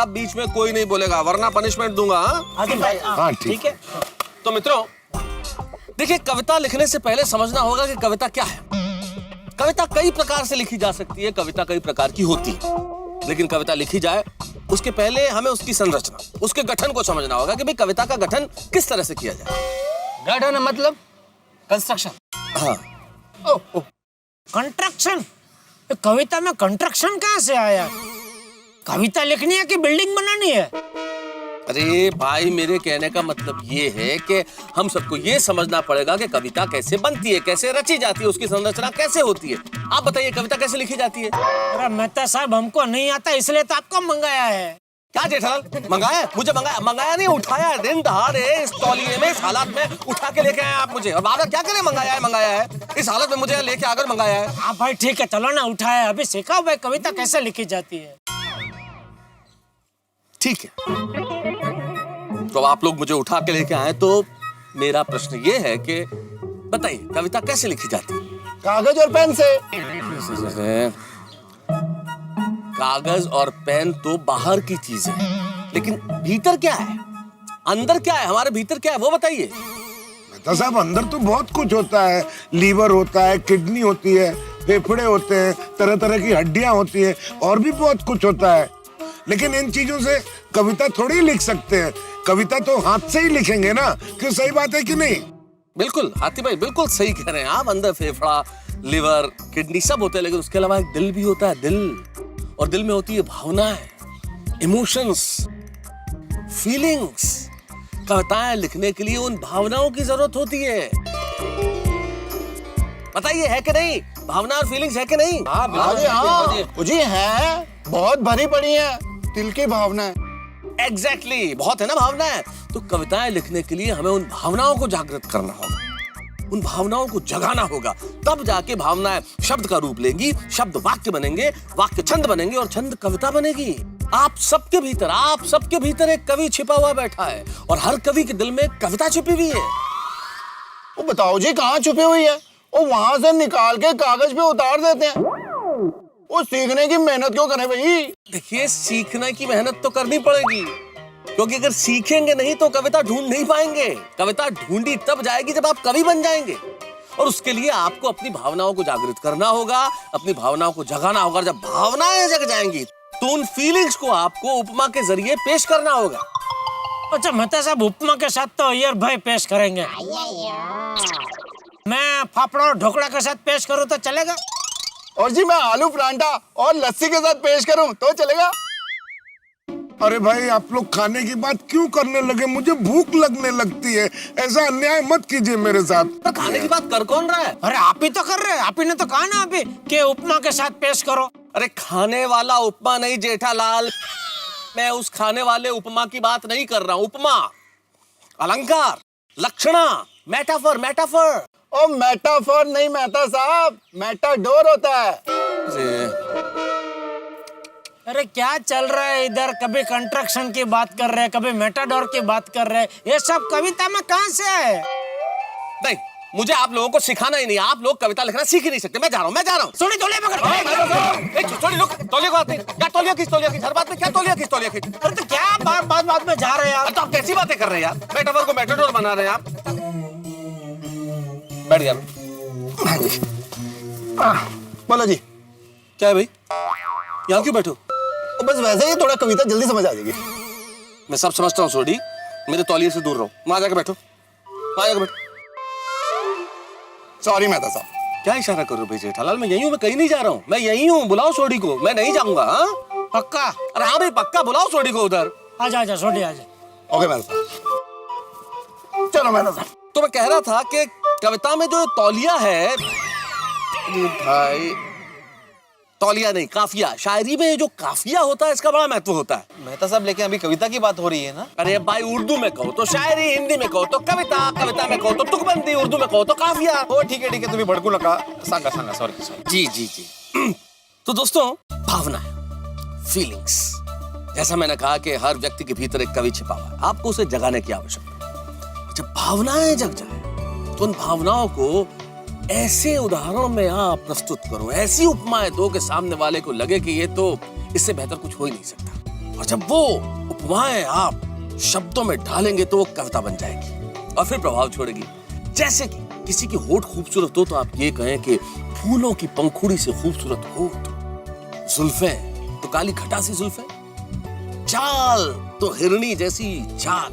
बोलेगा, बीच में कोई नहीं बोलेगा, वरना पनिशमेंट दूंगा। हाँ ठीक है। तो मित्रों देखिए, कविता लिखने से पहले समझना होगा कि कविता क्या है। कविता कई प्रकार से लिखी जा सकती है, कविता कई प्रकार की होती है, लेकिन कविता लिखी जाए उसके पहले हमें उसकी संरचना, उसके गठन को समझना होगा कि भाई कविता का गठन किस तरह से किया जाए। गठन मतलब कंस्ट्रक्शन। हाँ, कंस्ट्रक्शन? कविता में कंस्ट्रक्शन कहाँ से आया? कविता लिखनी है कि बिल्डिंग बनानी है? अरे भाई, मेरे कहने का मतलब ये है कि हम सबको ये समझना पड़ेगा कि कविता कैसे बनती है, कैसे रची जाती है, उसकी संरचना कैसे होती है। आप बताइए कविता कैसे लिखी जाती है? अरे मेहता साहब, हमको नहीं आता, इसलिए तो आपको मंगाया है। क्या जेठालाल, मंगाया? मुझे मंगाया नहीं, उठाया है। दिन दहाड़े इस तौलिए में, इस हालत में उठा के लेके आए आप मुझे। और बाबा क्या करें, मंगाया है इस हालत में मुझे लेके आकर मंगाया है। हाँ भाई ठीक है, चलो ना, उठाया। अभी सिखाओ भाई कविता कैसे लिखी जाती है। ठीक है, तो आप लोग मुझे उठा के लेके आए, तो मेरा प्रश्न ये है कि बताइए कविता कैसे लिखी जाती है? कागज और पेन से। कागज और पेन तो बाहर की चीज है, लेकिन भीतर क्या है, अंदर क्या है, हमारे भीतर क्या है, वो बताइए। मेहता साहब, अंदर तो बहुत कुछ होता है। लीवर होता है, किडनी होती है, फेफड़े होते हैं, तरह तरह की हड्डियां होती हैं, और भी बहुत कुछ होता है। लेकिन इन चीजों से कविता थोड़ी लिख सकते हैं। कविता तो हाथ से ही लिखेंगे ना, क्यों? सही बात है कि नहीं? बिल्कुल हाथी भाई, बिल्कुल सही कह रहे हैं आप। अंदर फेफड़ा, लिवर, किडनी सब होते हैं, लेकिन उसके अलावा एक दिल भी होता है, दिल। और दिल में होती है भावनाएं, इमोशंस, फीलिंग्स। कविताएं लिखने के लिए उन भावनाओं की जरूरत होती है। बताइए है कि नहीं? भावना और फीलिंग्स है कि नहीं? हाँ जी है, बहुत भरी पड़ी है दिल की भावना है। एग्जैक्टली, बहुत है ना भावना है। तो कविताएं लिखने के लिए हमें उन भावनाओं को जागृत करना होगा, उन भावनाओं को जगाना होगा, तब जाके भावनाएं शब्द का रूप लेंगी, शब्द वाक्य बनेंगे, वाक्य छंद बनेंगे, और छंद कविता बनेगी। आप सबके भीतर एक कवि छिपा हुआ बैठा है, और हर कवि के दिल में एक कविता छिपी हुई है। वो बताओ जी, कहाँ छुपी हुई है? वो वहां से निकाल के कागज पे उतार देते हैं। वो सीखने की मेहनत क्यों करें भाई? देखिए, सीखने की मेहनत तो करनी पड़ेगी, क्योंकि अगर सीखेंगे नहीं तो कविता ढूंढ नहीं पाएंगे। कविता ढूंढी तब जाएगी जब आप कवि बन जाएंगे, और उसके लिए आपको अपनी भावनाओं को जागृत करना होगा, अपनी भावनाओं को जगाना होगा। जब भावनाएं जग जाएंगी तो उन फीलिंग्स को आपको उपमा के जरिए पेश करना होगा। अच्छा मेहता साहब, उपमा के साथ तो अय्यर भाई पेश करेंगे। मैं फाफड़ा और ढोकला के साथ पेश करूं तो चलेगा? और जी मैं आलू परांठा और लस्सी के साथ पेश करूं तो चलेगा? अरे भाई, आप लोग खाने की बात क्यों करने लगे? मुझे भूख लगने लगती है। ऐसा अन्याय मत कीजिए मेरे साथ। तो खाने की बात कर कौन रहा है? अरे आप ही तो कर रहे हैं, आप ही ने तो कहा ना अभी कि उपमा के साथ पेश करो। अरे खाने वाला उपमा नहीं जेठालाल, मैं उस खाने वाले उपमा की बात नहीं कर रहा हूं। उपमा अलंकार, लक्षणा, मेटाफर। ओ मेटाफर नहीं मेहता साहब, मेटाडोर होता है। अरे क्या चल रहा है इधर? कभी कंस्ट्रक्शन की बात कर रहे हैं, कभी मेटाडोर की बात कर रहे हैं। ये सब कविता में कहां से है? नहीं, मुझे आप लोगों को सिखाना ही नहीं। आप लोग कविता लिखना सीख ही नहीं सकते। मैं जा रहा हूँ। सोनी तौलिया पकड़। तौलिया को आते क्या? तौलिया किस? हर बात में क्या तौलिया किस? अरे तो क्या बात में जा रहे हैं यार? तो आप कैसी बातें कर रहे हैं यार? मेटाफर को मेटाडोर बना रहे हैं आप। बैठ गया। बोलो जी। क्या है भाई, यहाँ क्यों बैठो? बस वैसे ही, थोड़ा कविता जल्दी समझ आ जाएगी। मैं सब समझता हूँ सोडी, मेरे तौलिए से दूर रहो। वहां जाकर बैठो, सॉरी मेहता साहब। क्या इशारा कर रहे हो भाई जेठालाल? मैं यहीं हूँ, मैं कहीं नहीं जा रहा हूँ। मैं यहीं हूँ, बुलाओ सोडी को। मैं नहीं जाऊंगा। हाँ पक्का? अरे हाँ भाई पक्का, बुलाओ सोडी को उधर। आजा सोडी आजा। ओके मेहता साहब, चलो मेहता साहब। तो मैं कह रहा था कि कविता में जो तौलिया है भाई, तौलिया नहीं, काफिया। शायरी में जो काफिया होता है इसका बड़ा महत्व होता है। मेहता साहब, लेकिन अभी कविता की बात हो रही है ना। अरे भाई, उर्दू में कहो तो शायरी, हिंदी में कहो तो कविता, कविता में कहो तो तुकबंदी, उर्दू में कहो तो काफिया। ओ ठीक है, तुम्ही भड़कू नका। सांगा सॉरी। जी। तो दोस्तों, भावना है, फीलिंग्स। जैसा मैंने कहा कि हर व्यक्ति के भीतर एक कवि छिपा हुआ है, आपको उसे जगाने की आवश्यकता है। जब भावनाएं जग जाए तो उन भावनाओं को ऐसे उदाहरणों में आप प्रस्तुत करो, ऐसी उपमाएं दो कि सामने वाले को लगे कि ये तो इससे बेहतर कुछ हो ही नहीं सकता। और जब वो उपमाएं आप शब्दों में ढालेंगे तो वो कविता बन जाएगी और फिर प्रभाव छोड़ेगी। जैसे कि किसी की होठ खूबसूरत हो तो आप ये कहें कि फूलों की पंखुड़ी से खूबसूरत होठ, जुल्फें तो काली खटासी जुल्फें, चाल तो हिरणी जैसी चाल,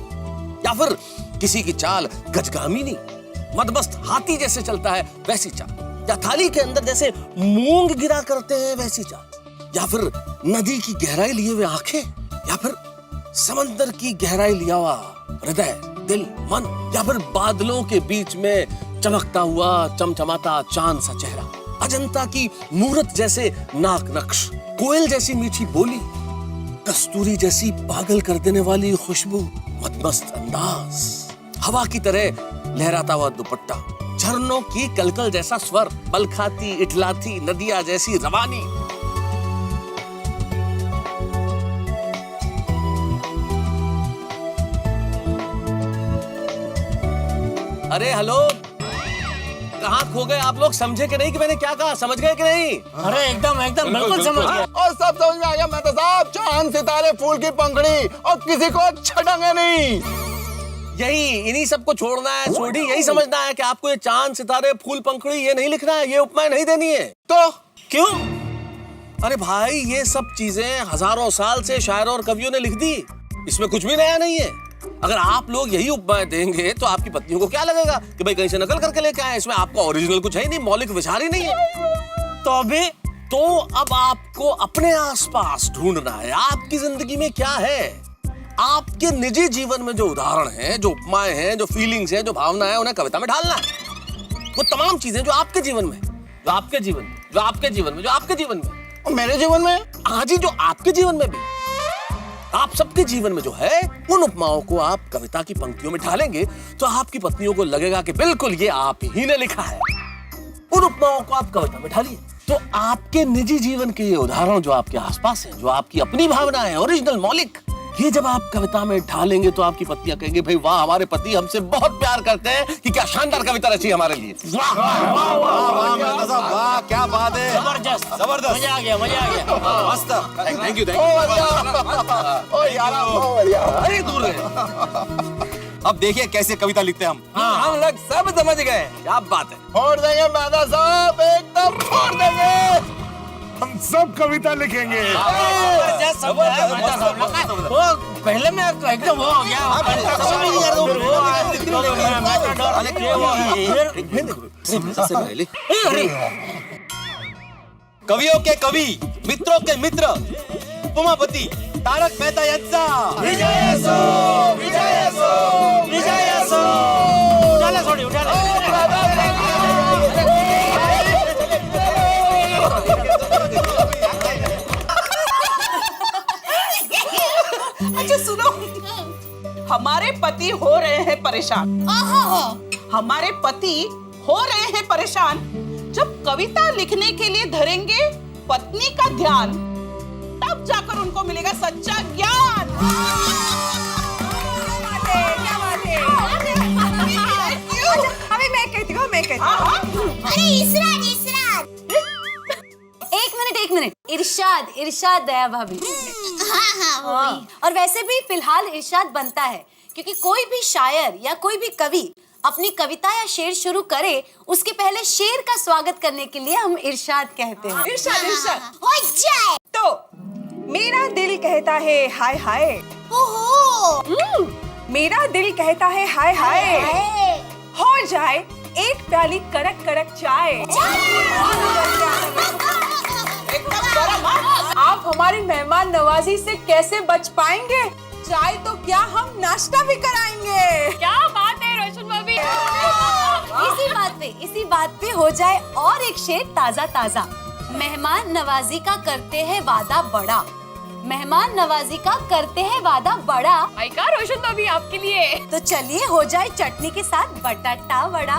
या फिर किसी की चाल गजगामिनी मदमस्त हाथी जैसे चलता है वैसी चाल, या थाली के अंदर जैसे मूंग गिरा करते हैं वैसी चाल, या फिर नदी की गहराई लिए हुए आंखें, या फिर समंदर की गहराई लिया हुआ हृदय, दिल, मन, या फिर बादलों के बीच में चमकता हुआ चमचमाता चांद सा चेहरा, अजंता की मूरत जैसे नाक नक्श, कोयल जैसी मीठी बोली, कस्तूरी जैसी पागल कर देने वाली खुशबू, मदमस्त अंदाज, हवा की तरह लहराता हुआ दुपट्टा, झरनों की कलकल जैसा स्वर, बलखाती इठलाती नदियां जैसी रवानी। अरे हेलो, कहाँ खो गए आप लोग? समझे कि नहीं कि मैंने क्या कहा? समझ गए कि नहीं? अरे एकदम एकदम बिल्कुल समझ गया। और सब समझ में आ गया मेहता साहब, चांद सितारे फूल की पंखड़ी और किसी को छड़ेंगे नहीं। यही इन्हीं सबको छोड़ना है सोढ़ी, यही समझना है कि आपको ये चांद सितारे फूल पंखड़ी ये नहीं लिखना है, ये उपमाएं नहीं देनी है। तो क्यों? अरे भाई ये सब चीजें हजारों साल से शायरों और कवियों ने लिख दी, इसमें कुछ भी नया नहीं है। अगर आप लोग यही उपमाएं देंगे तो आपकी पत्नियों को क्या लगेगा कि भाई कहीं से नकल करके लेके आए, इसमें आपका ओरिजिनल कुछ है ही नहीं, मौलिक विचार ही नहीं है। तो अभी तो अब आपको अपने आसपास ढूंढना है, आपकी जिंदगी में क्या है, आपके निजी जीवन में जो उदाहरण हैं, जो उपमाएं हैं, जो फीलिंग्स हैं, जो भावनाएं, उन्हें कविता में ढालना है। वो तमाम चीजें जो आपके जीवन में, जो आपके जीवन में, जो आपके जीवन में, जो आपके जीवन में, और मेरे जीवन में आज ही जो आपके जीवन में भी, आप सबके जीवन में जो है, उन उपमाओं को आप कविता की पंक्तियों में ढालेंगे तो आपकी पत्नियों को लगेगा कि बिल्कुल ये आप ही ने लिखा है। उन उपमाओं को आप कविता में ढालिए तो आपके निजी जीवन के ये उदाहरण जो आपके आसपास हैं, जो आपकी अपनी भावना है, ओरिजिनल, मौलिक, ये जब आप कविता में ढालेंगे तो आपकी पत्नियां कहेंगे भाई वाह, हमारे पति हमसे बहुत प्यार करते हैं कि क्या शानदार कविता रची हमारे लिए। वाह वाह वाह मेहता साहब, वाह क्या बात है, जबरदस्त जबरदस्त, मजा आ गया, मजा आ गया। मस्त, थैंक यू ओ यार बहुत बढ़िया। अरे दूर रहे। अब देखिए कैसे कविता लिखते हैं हम। हम लोग सब समझ गए, क्या बात है। फोड़ देंगे मेहता साहब, एकदम फोड़ देंगे। हम सब कविता लिखेंगे। जबरदस्त शब्द है, मतलब वो पहले में एकदम वो हो गया। कवियों के कवि, मित्रों के मित्र, उपमापति तारक मेहता यांचा विजय असो, विजय असो, विजय असो। उठाले सोडी, उठाले। अच्छा सुनो, हमारे पति हो रहे हैं परेशान। हमारे पति हो रहे हैं परेशान। जब कविता लिखने के लिए धरेंगे पत्नी का ध्यान, तब जाकर उनको मिलेगा सच्चा ज्ञान। क्या बात है? अभी मैं कहती हूँ, अरे इशरात एक मिनट इरशाद इरशाद दया भाभी। हाँ। और वैसे भी फिलहाल इरशाद बनता है क्योंकि कोई भी शायर या कोई भी कवि अपनी कविता या शेर शुरू करे उसके पहले शेर का स्वागत करने के लिए हम इरशाद कहते हैं। इरशाद हो जाए तो मेरा दिल कहता है हाय हाय। ओहो। मेरा दिल कहता है हाय हाय। हो जाए एक प्याली कड़क कड़क चाय। आप हमारी मेहमान नवाजी से कैसे बच पाएंगे? चाय तो क्या हम नाश्ता भी कराएंगे। क्या बात है रोशन भाभी। इसी बात पे हो जाए और एक शेर ताजा ताजा। मेहमान नवाजी का करते हैं वादा बड़ा। मेहमान नवाजी का करते हैं वादा बड़ा। का रोशन भाभी आपके लिए। तो चलिए हो जाए चटनी के साथ बटाटा वड़ा।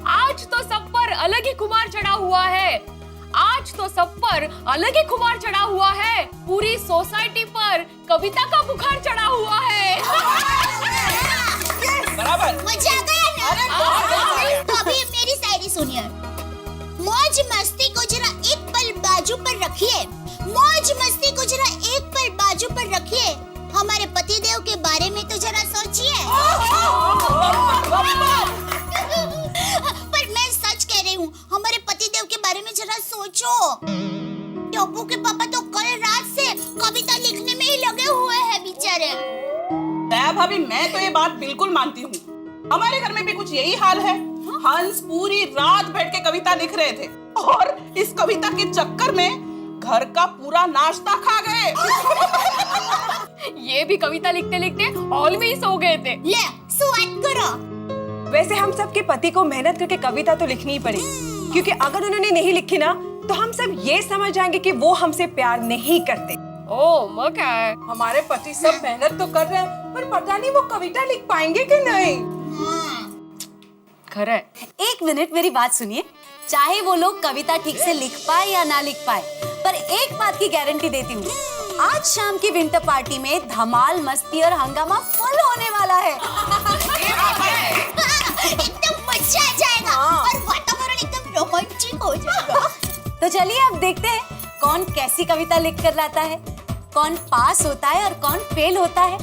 आज तो सब पर अलग ही खुमार चढ़ा हुआ है। आज तो सब पर अलग ही खुमार चढ़ा हुआ है। पूरी सोसाइटी पर कविता का बुखार चढ़ा हुआ है। बराबर। मजा आ गया ना? तो अभी मेरी शायरी सुनिए। मौज मस्ती को जरा एक पल बाजू पर रखिए, हमारे पतिदेव के बारे में तो जरा सोचिए। पर मैं सच कह रही हूँ, हमारे पतिदेव के बारे में जरा सोचो। टप्पू के पापा तो कल रात से कविता लिखने में ही लगे हुए हैं बेचारे। दया भाभी, मैं तो ये बात बिल्कुल मानती हूँ। हमारे घर में भी कुछ यही हाल है। हंस पूरी रात बैठ के कविता लिख रहे थे और इस कविता के चक्कर में घर का पूरा नाश्ता खा गए। ये भी कविता लिखते लिखते हॉल में ही सो गए थे। ले सुवात करो। वैसे हम सबके पति को मेहनत करके कविता तो लिखनी ही पड़ेगी, क्योंकि अगर उन्होंने नहीं लिखी ना तो हम सब ये समझ जाएंगे कि वो हमसे प्यार नहीं करते। ओ मो क्या है? हमारे पति सब मेहनत तो कर रहे हैं, पर पता नहीं वो कविता लिख पाएंगे कि नहीं। खरा है। एक मिनट मेरी बात सुनिए। चाहे वो लोग कविता ठीक से लिख पाए या ना लिख पाए, पर एक बात की गारंटी देती हूँ, आज शाम की विंटर पार्टी में धमाल, मस्ती और हंगामा फुल होने वाला है। एकदम मजा आ जाएगा और वातावरण एकदम रोमांचक हो जाएगा। तो चलिए अब देखते हैं कौन कैसी कविता लिख कर लाता है, कौन पास होता है और कौन फेल होता है,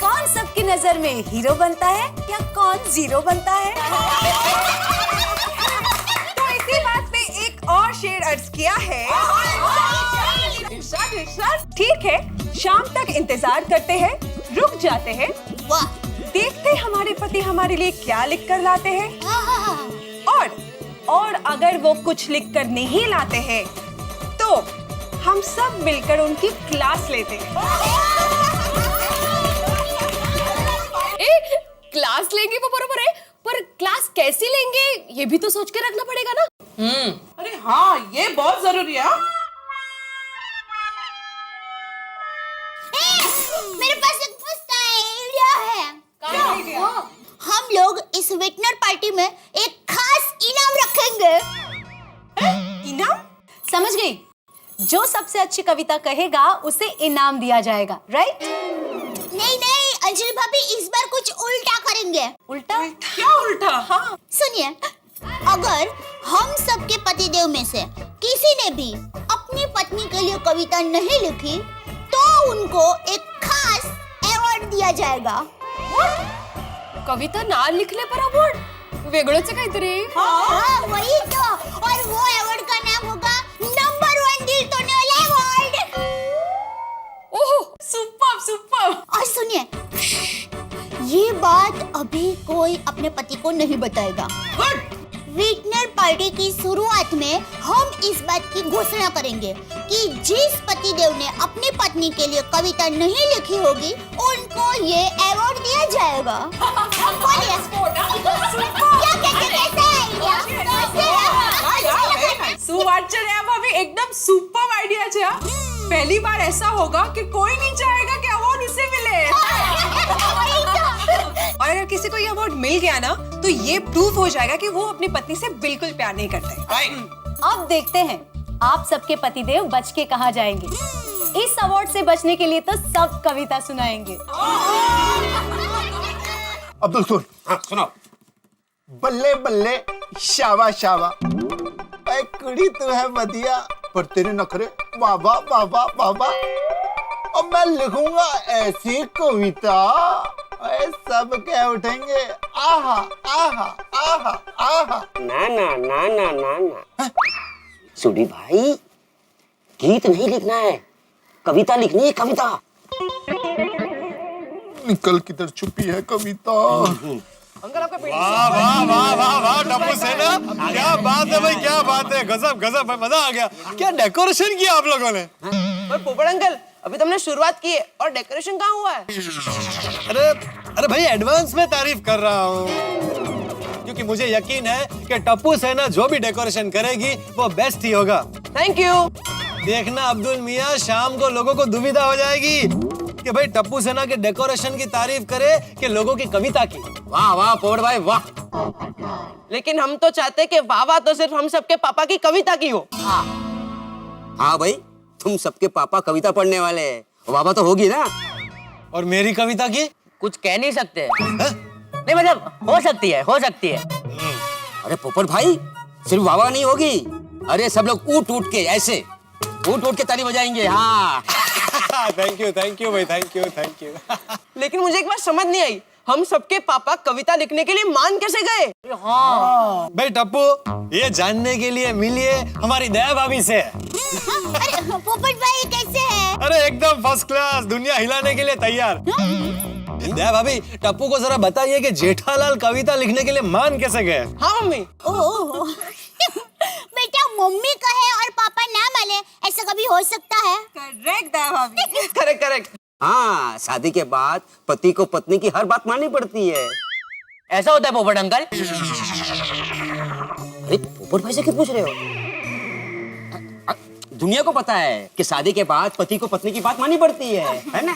कौन सबकी नजर में हीरो बनता है या कौन जीरो बनता है। तो इसी बात पे एक और शेर अर्ज किया है। इरशाद, इरशाद। ठीक है, शाम तक इंतजार करते हैं, रुक जाते हैं, वाह, देखते हमारे पति हमारे लिए क्या लिख कर लाते हैं। और अगर वो कुछ लिख कर नहीं लाते हैं तो हम सब मिलकर उनकी क्लास लेते हैं। क्लास लेंगे वो बरोबर है, पर क्लास कैसी लेंगे ये भी तो सोच के रखना पड़ेगा ना। अरे हाँ, ये बहुत जरूरी है। मेरे पास एक मस्त आइडिया है। हम लोग इस विंटर पार्टी में एक खास इनाम रखेंगे। इनाम? समझ गई, जो सबसे अच्छी कविता कहेगा उसे इनाम दिया जाएगा, राइट? नहीं नहीं अंजलि भाभी, इस बार कुछ उल्टा करेंगे। उल्टा? क्या उल्टा? हाँ, सुनिए, अगर हम सबके पतिदेव में से किसी ने भी अपनी पत्नी के लिए कविता नहीं लिखी तो उनको एक खास अवार्ड दिया जाएगा। कविता ना लिखले पर अवॉर्ड? वेगळंच काहीतरी। हाँ, वही तो। और वो अवार्ड का नाम होगा नंबर 1 दिल तोड़ने वाला अवार्ड। ओह, सुपर सुपर। और सुनिए, ये बात अभी कोई अपने पति को नहीं बताएगा। विंटर पार्टी की शुरुआत में हम इस बात की घोषणा करेंगे कि जिस पतिदेव ने अपनी पत्नी के लिए कविता नहीं लिखी होगी उनको ये अवार्ड दिया जाएगा। बोलिए, क्या कहते हैं? कैसा आइडिया? सुवाच्य है भाभी, एकदम सुपर आइडिया है। पहली बार ऐसा होगा कि कोई नहीं चाहेगा कि अवार्ड उसे मिले। और अगर किसी को ये अवार्ड मिल गया ना तो ये प्रूफ हो जाएगा कि वो अपनी पत्नी से बिल्कुल प्यार नहीं करते। अब देखते हैं आप सबके पतिदेव बच के कहाँ जाएंगे। इस अवार्ड से बचने के लिए तो सब कविता सुनाएंगे। अब्दुल सुन। हाँ, सुनाओ। बल्ले बल्ले शावा शावा, ऐ कुड़ी तू है बढ़िया, पर तेरे नखरे बाबा बाबा बाबा। अब मैं लिखूंगा ऐसी कविता, ऐ सब क्या उठेंगे, आहा आहा आहा आहा। ना ना ना ना ना ना, सुडी भाई, गीत नहीं लिखना है, कविता लिखनी है, कविता। निकल किधर छुपी है कविता। वाह वाह वाह वाह वाह टप्पू सेना, क्या बात है भाई, क्या बात है, गजब गजब भाई, मजा आ गया। क्या डेकोरेशन किया आप लोगों ने? पर पोपट अंकल, अभी तुमने शुरुआत की है और डेकोरेशन कहाँ हुआ है? अरे अरे भाई, एडवांस में तारीफ कर रहा हूँ, क्योंकि मुझे यकीन है कि टप्पू सेना जो भी डेकोरेशन करेगी वो बेस्ट ही होगा। Thank you. देखना अब्दुल मियाँ, शाम को लोगों को दुविधा हो जाएगी कि भाई टप्पू सेना के डेकोरेशन की तारीफ करे कि लोगों की कविता की। वाह वाह पोपट भाई वाह। लेकिन हम तो चाहते कि वाह वाह तो सिर्फ हम सबके पापा की कविता की हो। हाँ भाई, तुम सबके पापा कविता पढ़ने वाले हैं, वाह तो होगी ना। और मेरी कविता की कुछ कह नहीं सकते। नहीं मतलब हो सकती है, हो सकती है। अरे पोपट भाई, सिर्फ वाह नहीं होगी, अरे सब लोग ऊट ऊट के ऐसे ऊट ऊट के ताली बजाएंगे। हाँ थैंक यू भाई, थैंक यू। लेकिन मुझे एक बात समझ नहीं आई, हम सबके पापा कविता लिखने के लिए मान कैसे गए? भाई टप्पू, ये जानने के लिए मिलिए हमारी दया भाभी से। अरे पोपट भाई कैसे है? अरे एकदम फर्स्ट क्लास, दुनिया हिलाने के लिए तैयार। दया भाभी, टप्पू को जरा बताइए कि जेठालाल कविता लिखने के लिए मान कैसे गए? हाँ मम्मी। ओह बेटा, मम्मी कहे और पापा ना माने, ऐसा कभी हो सकता है? करेक्ट दया भाभी। Correct correct. हाँ, शादी के बाद पति को पत्नी की हर बात माननी पड़ती है। ऐसा होता है पोपट अंकल? अरे पोपट भाई से क्यों पूछ रहे हो? दुनिया को पता है कि शादी के बाद पति को पत्नी की बात माननी पड़ती है ना?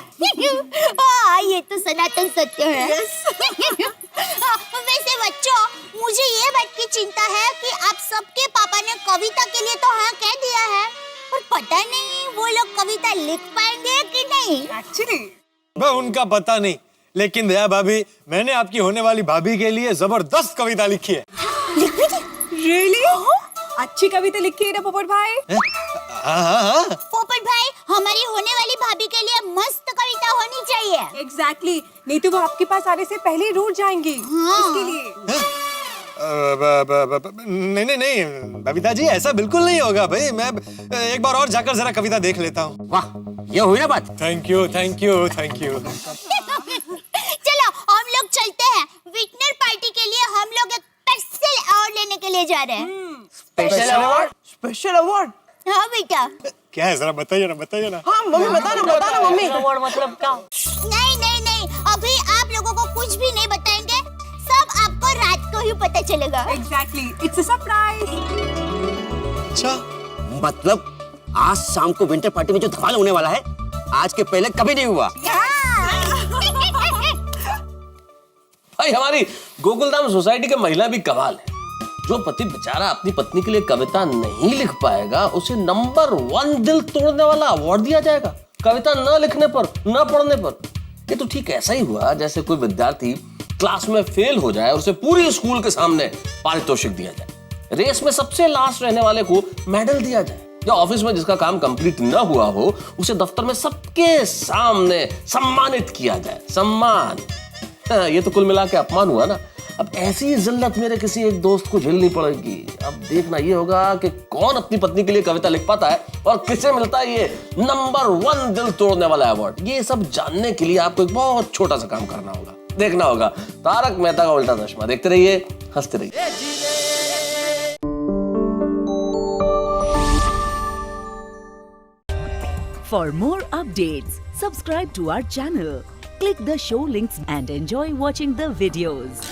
हाँ, ये तो सनातन सत्य है। वैसे बच्चों, मुझे ये बात की चिंता है कि आप सबके पापा ने कविता के लिए तो हाँ कह दिया है, पर पता नहीं वो लोग कविता लिख पाएंगे कि नहीं। एक्चुअली मैं उनका पता नहीं, लेकिन दया भाभी, मैंने आपकी होने वाली भाभी के लिए जबरदस्त कविता लिखी है। रियली? अच्छी कविता लिखी है ना पोपट भाई? हाँ। पोपट भाई, हमारी होने वाली भाभी के लिए मस्त कविता होनी चाहिए। एग्जैक्टली, नहीं तो वो आपके पास आने से पहले ही रूठ जाएंगी। हाँ। इसके लिए नहीं बबीता जी, ऐसा बिल्कुल नहीं होगा भाई। मैं एक बार और जाकर जरा कविता देख लेता हूँ। वाह, ये हुई ना बात। Thank you. चलो हम लोग चलते हैं। विटनर पार्टी के लिए हम लोग एक स्पेशल अवार्ड लेने के लिए जा रहे हैं। Special award? Special award? हाँ बेटा। क्या है, जरा बताइए ना। हाँ मम्मी, बता ना मम्मी। अवार्ड मतलब क्या? नहीं, अभी आप लोगों को कुछ भी नहीं बताएंगे, सब आपको रात को ही पता चलेगा। Exactly, it's a surprise. अच्छा, मतलब आज शाम को विंटर पार्टी में जो धमाल होने वाला है, आज के पहले कभी नहीं हुआ। भाई हमारी गोकुलधाम सोसाइटी की महिला भी कमाल है। जो पति बेचारा अपनी पत्नी के लिए कविता नहीं लिख पाएगा, उसे नंबर 1 दिल तोड़ने वाला अवार्ड दिया जाएगा, कविता न लिखने पर, न पढ़ने पर। ये तो ठीक ऐसा ही हुआ जैसे कोई विद्यार्थी क्लास में फेल हो जाए और उसे पूरी स्कूल के सामने पारितोषिक दिया जाए। रेस में सबसे लास्ट रहने वाले को मेडल दिया जाए, या ऑफिस में जिसका काम कंप्लीट न हुआ हो उसे दफ्तर में सबके सामने सम्मानित किया जाए। सम्मान, ये तो कुल मिला के अपमान हुआ ना। अब ऐसी जिल्लत मेरे किसी एक दोस्त को झेलनी पड़ेगी। अब देखना ये होगा कि कौन अपनी पत्नी के लिए कविता लिख पाता है और किसे मिलता है ये नंबर 1 दिल तोड़ने वाला अवार्ड। ये सब जानने के लिए आपको एक बहुत छोटा सा काम करना होगा, देखना होगा तारक मेहता का उल्टा चश्मा। देखते रहिए, हंसते रहिए। For more updates, subscribe to our channel, click the show links and enjoy watching the videos.